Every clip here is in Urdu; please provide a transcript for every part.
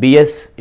BS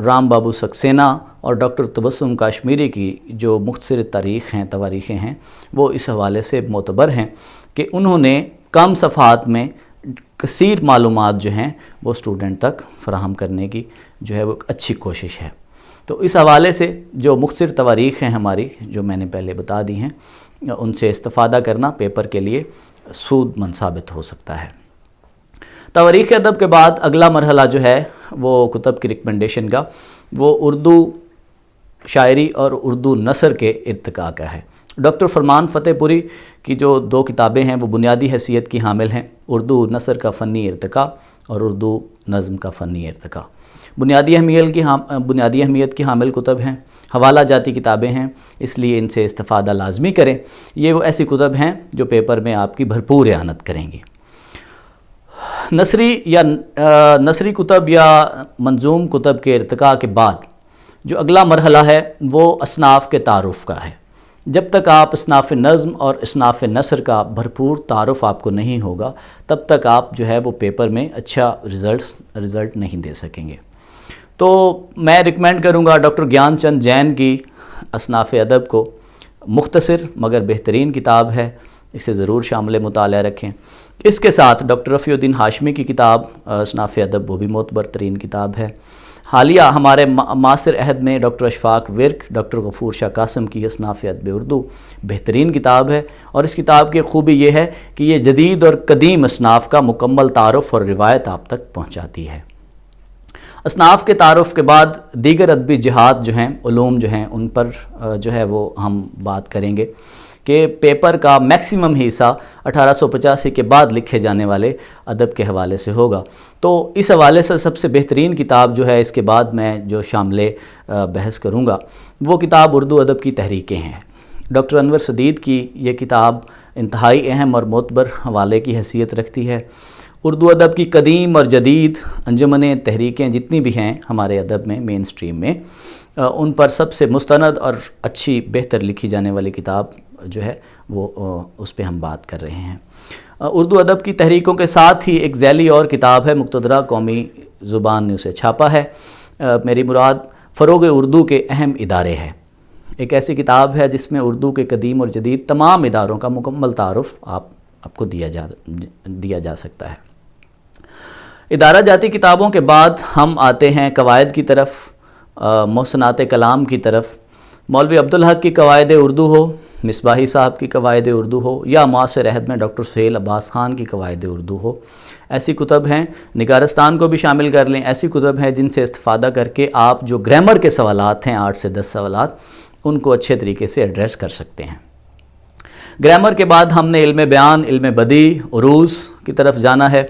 رام بابو سکسینہ اور ڈاکٹر تبسم کاشمیری کی جو مختصر تواریخیں ہیں وہ اس حوالے سے معتبر ہیں کہ انہوں نے کم صفحات میں کثیر معلومات جو ہیں وہ اسٹوڈنٹ تک فراہم کرنے کی جو ہے وہ اچھی کوشش ہے۔ تو اس حوالے سے جو مختصر تواریخ ہیں ہماری جو میں نے پہلے بتا دی ہیں ان سے استفادہ کرنا پیپر کے لیے سود مند ثابت ہو سکتا ہے۔ تواریخ ادب کے بعد اگلا مرحلہ جو ہے وہ کتب کی ریکمنڈیشن کا وہ اردو شاعری اور اردو نثر کے ارتقاء کا ہے۔ ڈاکٹر فرمان فتح پوری کی جو 2 کتابیں ہیں وہ بنیادی حیثیت کی حامل ہیں، اردو نثر کا فنی ارتقاء اور اردو نظم کا فنی ارتقاء۔ بنیادی اہمیت کی حامل کتب ہیں، حوالہ جاتی کتابیں ہیں، اس لیے ان سے استفادہ لازمی کریں۔ یہ وہ ایسی کتب ہیں جو پیپر میں آپ کی بھرپور اعانت کریں گی۔ نثری کتب یا منظوم کتب کے ارتقاء کے بعد جو اگلا مرحلہ ہے وہ اصناف کے تعارف کا ہے۔ جب تک آپ اصناف نظم اور اصناف نثر کا بھرپور تعارف آپ کو نہیں ہوگا تب تک آپ جو ہے وہ پیپر میں اچھا رزلٹ نہیں دے سکیں گے۔ تو میں ریکمینڈ کروں گا ڈاکٹر گیان چند جین کی اصناف ادب کو، مختصر مگر بہترین کتاب ہے، اسے ضرور شامل مطالعہ رکھیں۔ اس کے ساتھ ڈاکٹر رفیع الدین ہاشمی کی کتاب اصناف ادب وہ بھی معتبر ترین کتاب ہے۔ حالیہ ہمارے معاصر عہد میں ڈاکٹر اشفاق ورک، ڈاکٹر غفور شاہ قاسم کی اصناف ادب اردو بہترین کتاب ہے، اور اس کتاب کی خوبی یہ ہے کہ یہ جدید اور قدیم اصناف کا مکمل تعارف اور روایت آپ تک پہنچاتی ہے۔ اصناف کے تعارف کے بعد دیگر ادبی جہات جو ہیں، علوم جو ہیں، ان پر جو ہے وہ ہم بات کریں گے کہ پیپر کا میکسیمم حصہ 1885 کے بعد لکھے جانے والے ادب کے حوالے سے ہوگا۔ تو اس حوالے سے سب سے بہترین کتاب جو ہے اس کے بعد میں جو شامل بحث کروں گا وہ کتاب اردو ادب کی تحریکیں ہیں۔ ڈاکٹر انور سدید کی یہ کتاب انتہائی اہم اور معتبر حوالے کی حیثیت رکھتی ہے۔ اردو ادب کی قدیم اور جدید انجمنیں، تحریکیں جتنی بھی ہیں ہمارے ادب میں مین سٹریم میں، ان پر سب سے مستند اور اچھی بہتر لکھی جانے والی کتاب جو ہے وہ اس پہ ہم بات کر رہے ہیں۔ اردو ادب کی تحریکوں کے ساتھ ہی ایک ذیلی اور کتاب ہے، مقتدرہ قومی زبان نے اسے چھاپا ہے، میری مراد فروغ اردو کے اہم ادارے ہے۔ ایک ایسی کتاب ہے جس میں اردو کے قدیم اور جدید تمام اداروں کا مکمل تعارف آپ کو دیا جا سکتا ہے۔ ادارہ جاتی کتابوں کے بعد ہم آتے ہیں قواعد کی طرف، محسنات کلام کی طرف۔ مولوی عبدالحق کی قواعد اردو ہو، مصباحی صاحب کی قواعد اردو ہو، یا معاصر عہد میں ڈاکٹر سہیل عباس خان کی قواعد اردو ہو، ایسی کتب ہیں۔ نگارستان کو بھی شامل کر لیں، ایسی کتب ہیں جن سے استفادہ کر کے آپ جو گرامر کے سوالات ہیں 8 سے 10 سوالات ان کو اچھے طریقے سے ایڈریس کر سکتے ہیں۔ گرامر کے بعد ہم نے علم بیان، علم بدیع، عروض کی طرف جانا ہے۔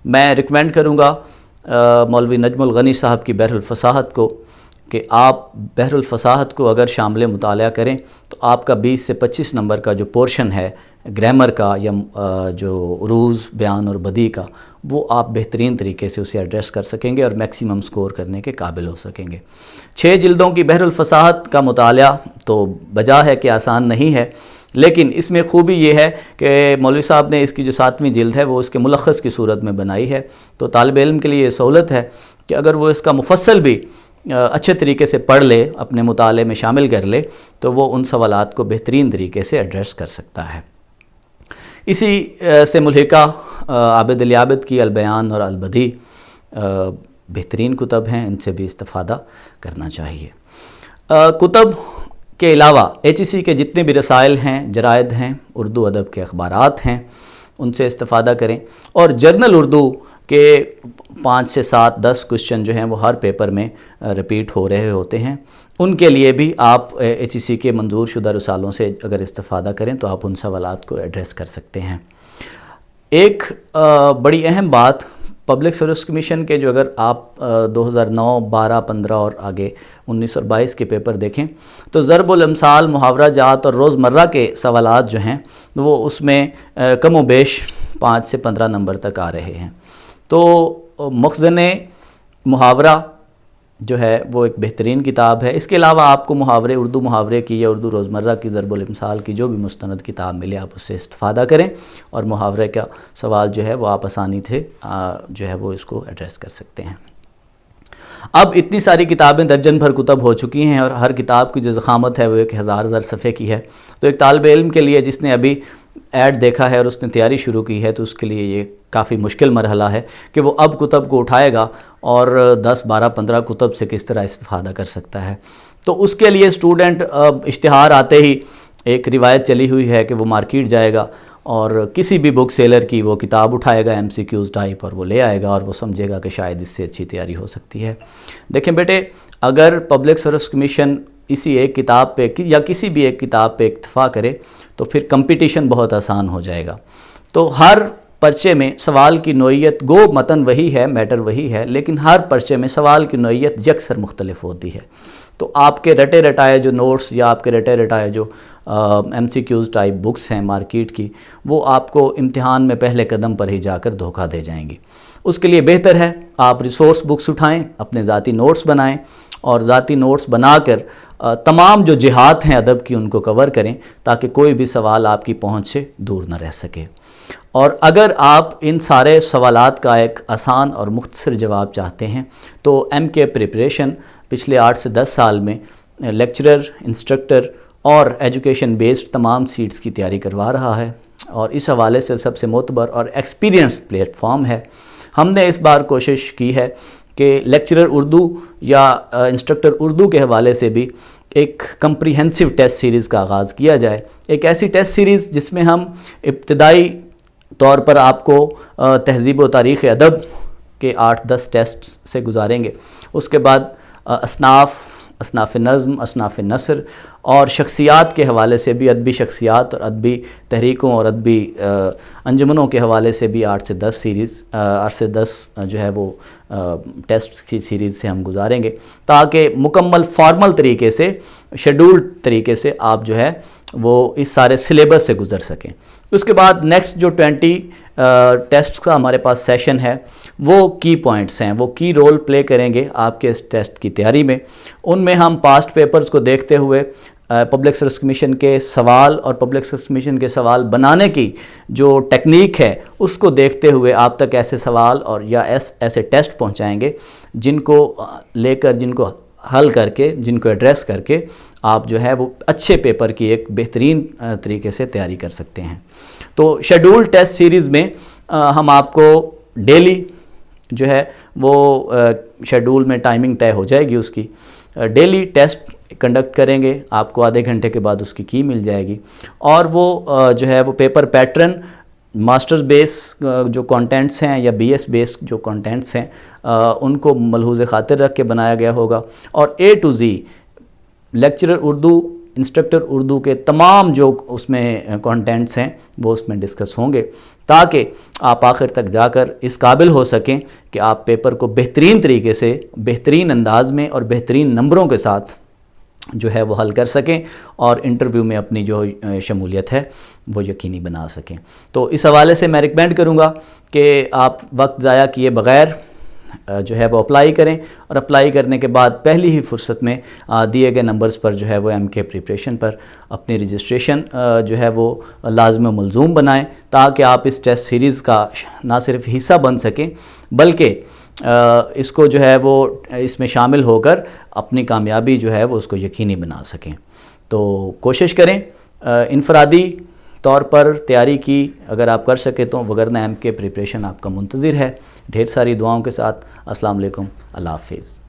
میں ریکمینڈ کروں گا مولوی نجم الغنی صاحب کی بحر الفصاحت کو، کہ آپ بحر الفصاحت کو اگر شامل مطالعہ کریں تو آپ کا 20 سے 25 نمبر کا جو پورشن ہے گرامر کا یا جو عروض، بیان اور بدیع کا، وہ آپ بہترین طریقے سے اسے ایڈریس کر سکیں گے اور میکسیمم سکور کرنے کے قابل ہو سکیں گے۔ 6 جلدوں کی بحر الفصاحت کا مطالعہ تو بجا ہے کہ آسان نہیں ہے، لیکن اس میں خوبی یہ ہے کہ مولوی صاحب نے اس کی جو 7ویں جلد ہے وہ اس کے ملخص کی صورت میں بنائی ہے، تو طالب علم کے لیے یہ سہولت ہے کہ اگر وہ اس کا مفصل بھی اچھے طریقے سے پڑھ لے، اپنے مطالعے میں شامل کر لے، تو وہ ان سوالات کو بہترین طریقے سے ایڈریس کر سکتا ہے۔ اسی سے ملحقہ عابد علی عابد کی البیان اور البدیع بہترین کتب ہیں، ان سے بھی استفادہ کرنا چاہیے۔ کتب کے علاوہ HEC کے جتنے بھی رسائل ہیں، جرائد ہیں، اردو ادب کے اخبارات ہیں، ان سے استفادہ کریں، اور جرنل اردو کے 5 سے 7 10 کوسچن جو ہیں وہ ہر پیپر میں ریپیٹ ہو رہے ہوتے ہیں، ان کے لیے بھی آپ HEC کے منظور شدہ رسالوں سے اگر استفادہ کریں تو آپ ان سوالات کو ایڈریس کر سکتے ہیں۔ ایک بڑی اہم بات، پبلک سروس کمیشن کے جو اگر آپ 2009، 12، 15 اور آگے 19 اور 22 کے پیپر دیکھیں تو ضرب الامثال، محاورہ جات اور روزمرہ کے سوالات جو ہیں وہ اس میں کم و بیش 5 سے 15 نمبر تک آ رہے ہیں۔ تو مخزن محاورہ جو ہے وہ ایک بہترین کتاب ہے۔ اس کے علاوہ آپ کو اردو محاورے کی یا اردو روزمرہ کی ضرب الامثال کی جو بھی مستند کتاب ملے آپ اس سے استفادہ کریں، اور محاورے کا سوال جو ہے وہ آپ آسانی سے جو ہے وہ اس کو ایڈریس کر سکتے ہیں۔ اب اتنی ساری کتابیں درجن بھر کتب ہو چکی ہیں اور ہر کتاب کی جو ضخامت ہے وہ 1000 صفحے کی ہے. تو ایک طالب علم کے لیے جس نے ابھی ایڈ دیکھا ہے اور اس نے تیاری شروع کی ہے تو اس کے لیے یہ کافی مشکل مرحلہ ہے کہ وہ اب کتب کو اٹھائے گا اور 10 12 15 کتب سے کس طرح استفادہ کر سکتا ہے. تو اس کے لیے اسٹوڈنٹ اشتہار آتے ہی ایک روایت چلی ہوئی ہے کہ وہ مارکیٹ جائے گا اور کسی بھی بک سیلر کی وہ کتاب اٹھائے گا MCQs ٹائپ اور وہ لے آئے گا اور وہ سمجھے گا کہ شاید اس سے اچھی تیاری ہو سکتی ہے. دیکھیں بیٹے، اگر پبلک سروس کمیشن اسی ایک کتاب پہ یا کسی بھی ایک کتاب پہ اکتفا کرے تو پھر کمپٹیشن بہت آسان ہو جائے گا. تو ہر پرچے میں سوال کی نوعیت، گو متن وہی ہے، میٹر وہی ہے، لیکن ہر پرچے میں سوال کی نوعیت یکسر مختلف ہوتی ہے. تو آپ کے رٹے رٹائے جو نوٹس یا آپ کے رٹے رٹائے جو MCQs ٹائپ بکس ہیں مارکیٹ کی، وہ آپ کو امتحان میں پہلے قدم پر ہی جا کر دھوکہ دے جائیں گی. اس کے لیے بہتر ہے آپ ریسورس بکس اٹھائیں، اپنے ذاتی نوٹس بنائیں اور ذاتی نوٹس بنا کر تمام جو جہات ہیں ادب کی ان کو کور کریں تاکہ کوئی بھی سوال آپ کی پہنچ سے دور نہ رہ سکے. اور اگر آپ ان سارے سوالات کا ایک آسان اور مختصر جواب چاہتے ہیں تو MK پریپریشن پچھلے 8 سے 10 سال میں لیکچرر، انسٹرکٹر اور ایجوکیشن بیسڈ تمام سیٹس کی تیاری کروا رہا ہے اور اس حوالے سے سب سے معتبر اور ایکسپیرینس پلیٹ فارم ہے. ہم نے اس بار کوشش کی ہے کہ لیکچرر اردو یا انسٹرکٹر اردو کے حوالے سے بھی ایک کمپریہنسو ٹیسٹ سیریز کا آغاز کیا جائے. ایک ایسی ٹیسٹ سیریز جس میں ہم ابتدائی طور پر آپ کو تہذیب و تاریخ ادب کے 8-10 ٹیسٹ سے گزاریں گے. اس کے بعد اصناف نظم، اصناف نثر اور شخصیات کے حوالے سے بھی، ادبی شخصیات اور ادبی تحریکوں اور ادبی انجمنوں کے حوالے سے بھی 8 سے 10 جو ہے وہ ٹیسٹ کی سیریز سے ہم گزاریں گے تاکہ مکمل فارمل طریقے سے، شیڈولڈ طریقے سے آپ جو ہے وہ اس سارے سلیبس سے گزر سکیں. اس کے بعد نیکسٹ جو 20 ٹیسٹ کا ہمارے پاس سیشن ہے وہ کی پوائنٹس ہیں، وہ کی رول پلے کریں گے آپ کے اس ٹیسٹ کی تیاری میں. ان میں ہم پاسٹ پیپرز کو دیکھتے ہوئے پبلک سروس کمیشن کے سوال اور پبلک سروس کمیشن کے سوال بنانے کی جو ٹیکنیک ہے اس کو دیکھتے ہوئے آپ تک ایسے سوال اور یا ایسے ٹیسٹ پہنچائیں گے جن کو لے کر، جن کو حل کر کے، جن کو ایڈریس کر کے آپ جو ہے وہ اچھے پیپر کی ایک بہترین طریقے سے تیاری کر سکتے ہیں. تو شیڈول ٹیسٹ سیریز میں ہم آپ کو ڈیلی جو ہے وہ شیڈول میں ٹائمنگ طے ہو جائے گی، اس کی ڈیلی ٹیسٹ کنڈکٹ کریں گے. آپ کو آدھے گھنٹے کے بعد اس کی مل جائے گی اور وہ جو ہے وہ پیپر پیٹرن ماسٹر بیس جو کانٹینٹس ہیں یا BS بیس جو کانٹینٹس ہیں ان کو ملحوظ خاطر رکھ کے بنایا گیا ہوگا اور A to Z lecturer Urdu, instructor Urdu کے تمام جو اس میں کانٹینٹس ہیں وہ اس میں ڈسکس ہوں گے تاکہ آپ آخر تک جا کر اس قابل ہو سکیں کہ آپ پیپر کو بہترین طریقے سے، بہترین انداز میں اور بہترین نمبروں کے ساتھ جو ہے وہ حل کر سکیں اور انٹرویو میں اپنی جو شمولیت ہے وہ یقینی بنا سکیں. تو اس حوالے سے میں ریکمینڈ کروں گا کہ آپ وقت ضائع کیے بغیر جو ہے وہ اپلائی کریں اور اپلائی کرنے کے بعد پہلی ہی فرصت میں دیے گئے نمبرز پر جو ہے وہ MK پریپریشن پر اپنی رجسٹریشن جو ہے وہ لازم و ملزوم بنائیں تاکہ آپ اس ٹیسٹ سیریز کا نہ صرف حصہ بن سکیں بلکہ اس کو جو ہے وہ اس میں شامل ہو کر اپنی کامیابی جو ہے وہ اس کو یقینی بنا سکیں. تو کوشش کریں انفرادی طور پر تیاری کی اگر آپ کر سکیں تو، وگرنہ MK پریپریشن آپ کا منتظر ہے. ڈھیر ساری دعاؤں کے ساتھ السلام علیکم، اللہ حافظ.